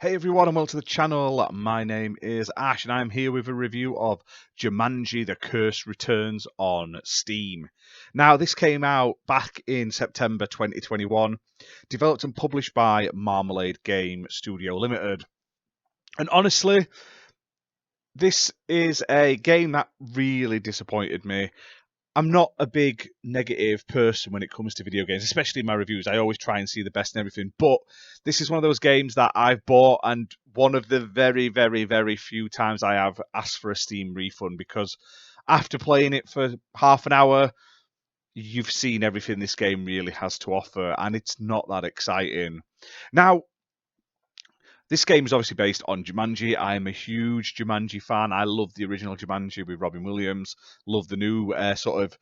Hey everyone and welcome to the channel. My name is Ash and I'm here with a review of Jumanji The Curse Returns on Steam. Now this came out back in September 2021, developed and published by Marmalade Game Studio Limited. And honestly, this is a game that really disappointed me. I'm not a big negative person when it comes to video games, especially in my reviews. I always try and see the best in everything. But this is one of those games that I've bought, and one of the very, very, very few times I have asked for a Steam refund because after playing it for half an hour, you've seen everything this game really has to offer, and it's not that exciting. Now, this game is obviously based on Jumanji. I am a huge Jumanji fan. I love the original Jumanji with Robin Williams. Love the new sort of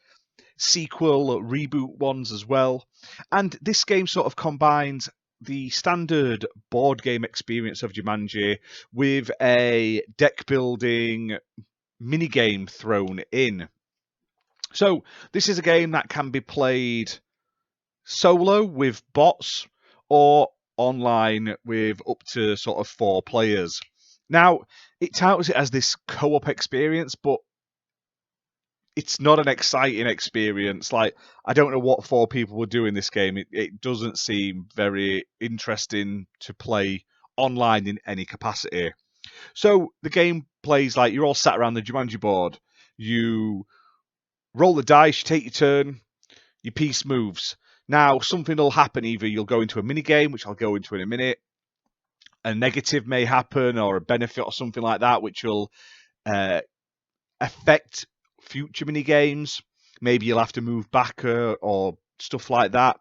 sequel reboot ones as well. And this game sort of combines the standard board game experience of Jumanji with a deck building mini game thrown in. So this is a game that can be played solo with bots or online with up to sort of 4 players. Now, it touts it as this co-op experience, but it's not an exciting experience. Like, I don't know what 4 people would do in this game. It doesn't seem very interesting to play online in any capacity. So the game plays like you're all sat around the Jumanji board. You roll the dice, you take your turn, your piece moves. Now, something will happen. Either you'll go into a mini game, which I'll go into in a minute. A negative may happen, or a benefit, or something like that, which will affect future mini games. Maybe you'll have to move back or stuff like that.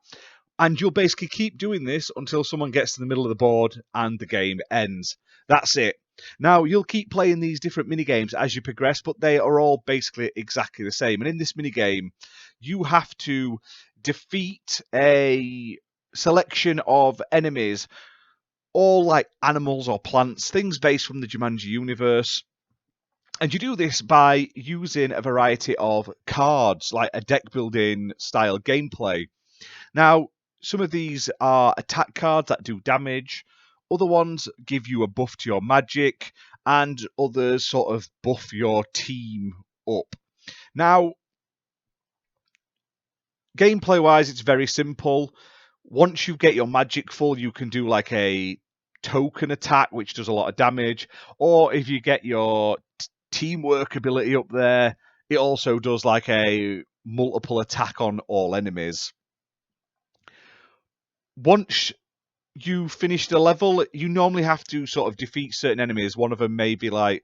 And you'll basically keep doing this until someone gets to the middle of the board and the game ends. That's it. Now, you'll keep playing these different mini games as you progress, but they are all basically exactly the same. And in this mini game, you have to defeat a selection of enemies, all like animals or plants, things based from the Jumanji universe. And you do this by using a variety of cards, like a deck building style gameplay. Now, some of these are attack cards that do damage, other ones give you a buff to your magic, and others sort of buff your team up. Now, gameplay wise, it's very simple. Once you get your magic full, you can do like a token attack, which does a lot of damage, or if you get your teamwork ability up there, it also does like a multiple attack on all enemies. Once you finish the level, you normally have to sort of defeat certain enemies. One of them may be like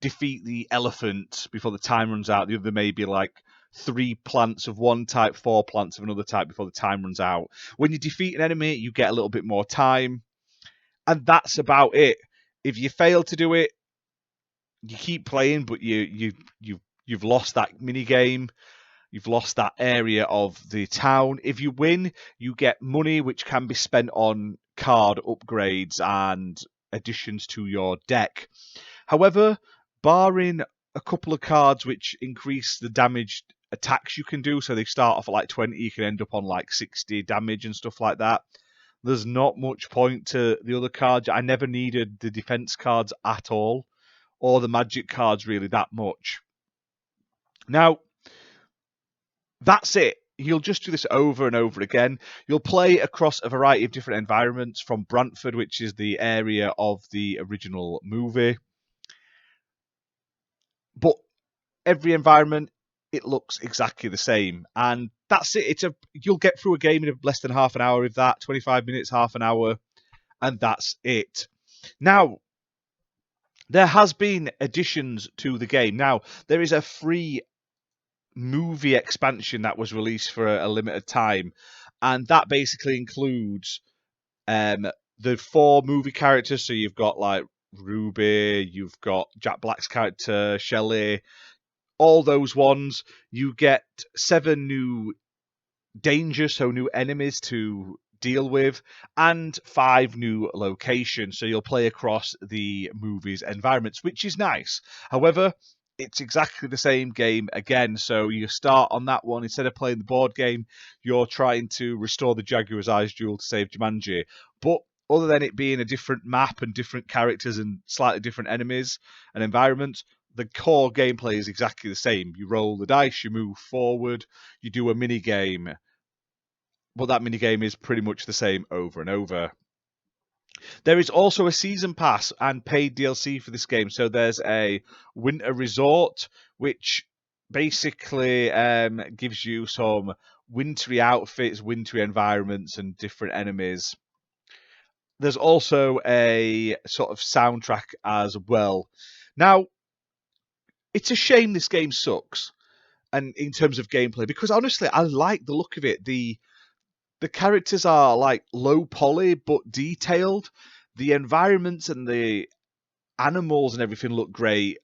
defeat the elephant before the time runs out. The other may be like 3 plants of one type, 4 plants of another type before the time runs out. When you defeat an enemy, you get a little bit more time, and that's about it. If you fail to do it, you keep playing, but you've lost that mini game. You've lost that area of the town. If you win, you get money which can be spent on card upgrades and additions to your deck. However, barring a couple of cards which increase the damage attacks you can do, so they start off at like 20, you can end up on like 60 damage and stuff like that. There's not much point to the other cards. I never needed the defense cards at all, or the magic cards really that much. Now, that's it. You'll just do this over and over again. You'll play across a variety of different environments, from Brantford, which is the area of the original movie. But every environment, it looks exactly the same. And that's it. You'll get through a game in less than half an hour with that, 25 minutes, half an hour, and that's it. Now, there has been additions to the game. Now, there is a free movie expansion that was released for a limited time, and that basically includes the 4 movie characters. So you've got like Ruby, you've got Jack Black's character, Shelley, all those ones. You get 7 new dangers, so new enemies to deal with, and 5 new locations. So you'll play across the movie's environments, which is nice. However, it's exactly the same game again. So you start on that one. Instead of playing the board game, you're trying to restore the Jaguar's Eyes jewel to save Jumanji. But other than it being a different map and different characters and slightly different enemies and environments, the core gameplay is exactly the same. You roll the dice, you move forward, you do a mini game, but that mini game is pretty much the same over and over. There is also a season pass and paid DLC for this game. So there's a winter resort, which basically gives you some wintry outfits, wintry environments, and different enemies. There's also a sort of soundtrack as well. Now, it's a shame this game sucks, and in terms of gameplay, because honestly, I like the look of it. The characters are like low poly but detailed. The environments and the animals and everything look great.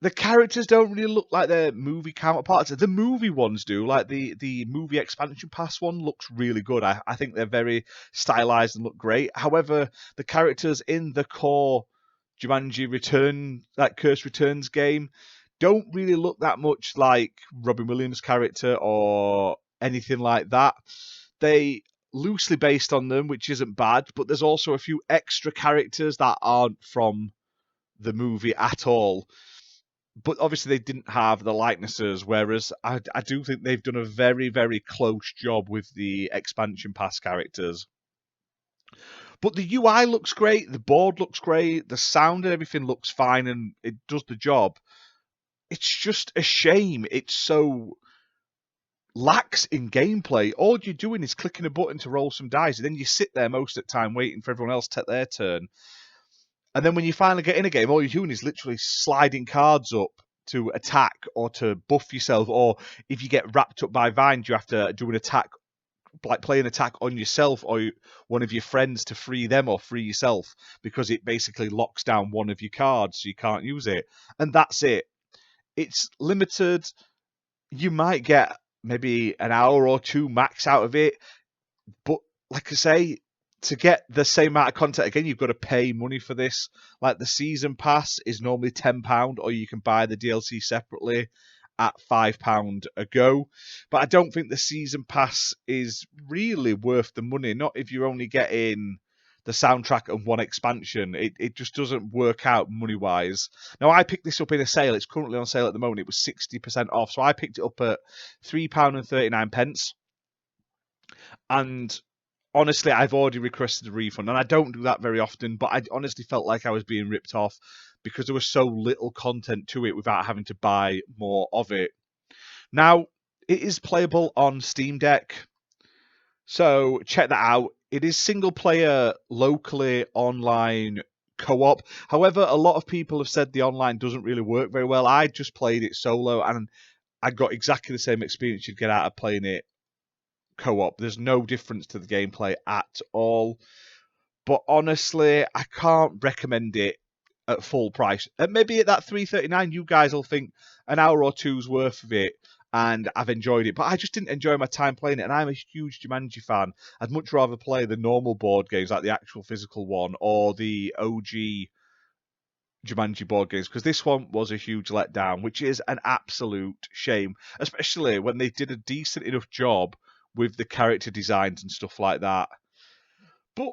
The characters don't really look like their movie counterparts. The movie ones do. Like the movie expansion pass one looks really good. I think they're very stylized and look great. However, the characters in the core Jumanji Curse Returns game don't really look that much like Robin Williams' character or anything like that. They loosely based on them, which isn't bad, but there's also a few extra characters that aren't from the movie at all. But obviously they didn't have the likenesses, whereas I do think they've done a very, very close job with the expansion pass characters. But the UI looks great, the board looks great, the sound and everything looks fine, and it does the job. It's just a shame it's so lax in gameplay. All you're doing is clicking a button to roll some dice, and then you sit there most of the time waiting for everyone else to take their turn. And then when you finally get in a game, all you're doing is literally sliding cards up to attack or to buff yourself. Or if you get wrapped up by vines, you have to do an attack, like play an attack on yourself or one of your friends to free them or free yourself, because it basically locks down one of your cards so you can't use it. And that's it. It's limited. You might get maybe an hour or two max out of it. But like I say, to get the same amount of content again, you've got to pay money for this. Like the season pass is normally £10, or you can buy the DLC separately at £5 a go. But I don't think the season pass is really worth the money. Not if you're only getting the soundtrack and one expansion. It just doesn't work out money wise. Now I picked this up in a sale. It's currently on sale at the moment. It was 60% off, so I picked it up at £3.39. And honestly, I've already requested a refund, and I don't do that very often, but I honestly felt like I was being ripped off because there was so little content to it without having to buy more of it. Now, it is playable on Steam Deck, so check that out. It is single player, locally online co-op. However, a lot of people have said the online doesn't really work very well. I just played it solo, and I got exactly the same experience you'd get out of playing it co-op. There's no difference to the gameplay at all. But honestly, I can't recommend it at full price. And maybe at that $3.39, you guys will think an hour or two's worth of it, and I've enjoyed it. But I just didn't enjoy my time playing it, and I'm a huge Jumanji fan. I'd much rather play the normal board games, like the actual physical one, or the OG Jumanji board games, because this one was a huge letdown, which is an absolute shame, especially when they did a decent enough job with the character designs and stuff like that. But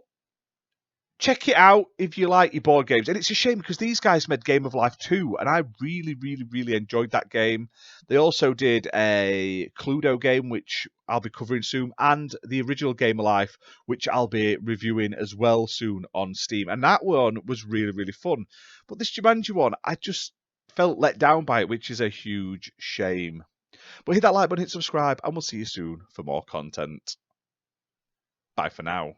check it out if you like your board games. And it's a shame because these guys made Game of Life 2, and I really, really, really enjoyed that game. They also did a Cluedo game, which I'll be covering soon, and the original Game of Life, which I'll be reviewing as well soon on Steam. And that one was really, really fun. But this Jumanji one, I just felt let down by it, which is a huge shame. But hit that like button, hit subscribe, and we'll see you soon for more content. Bye for now.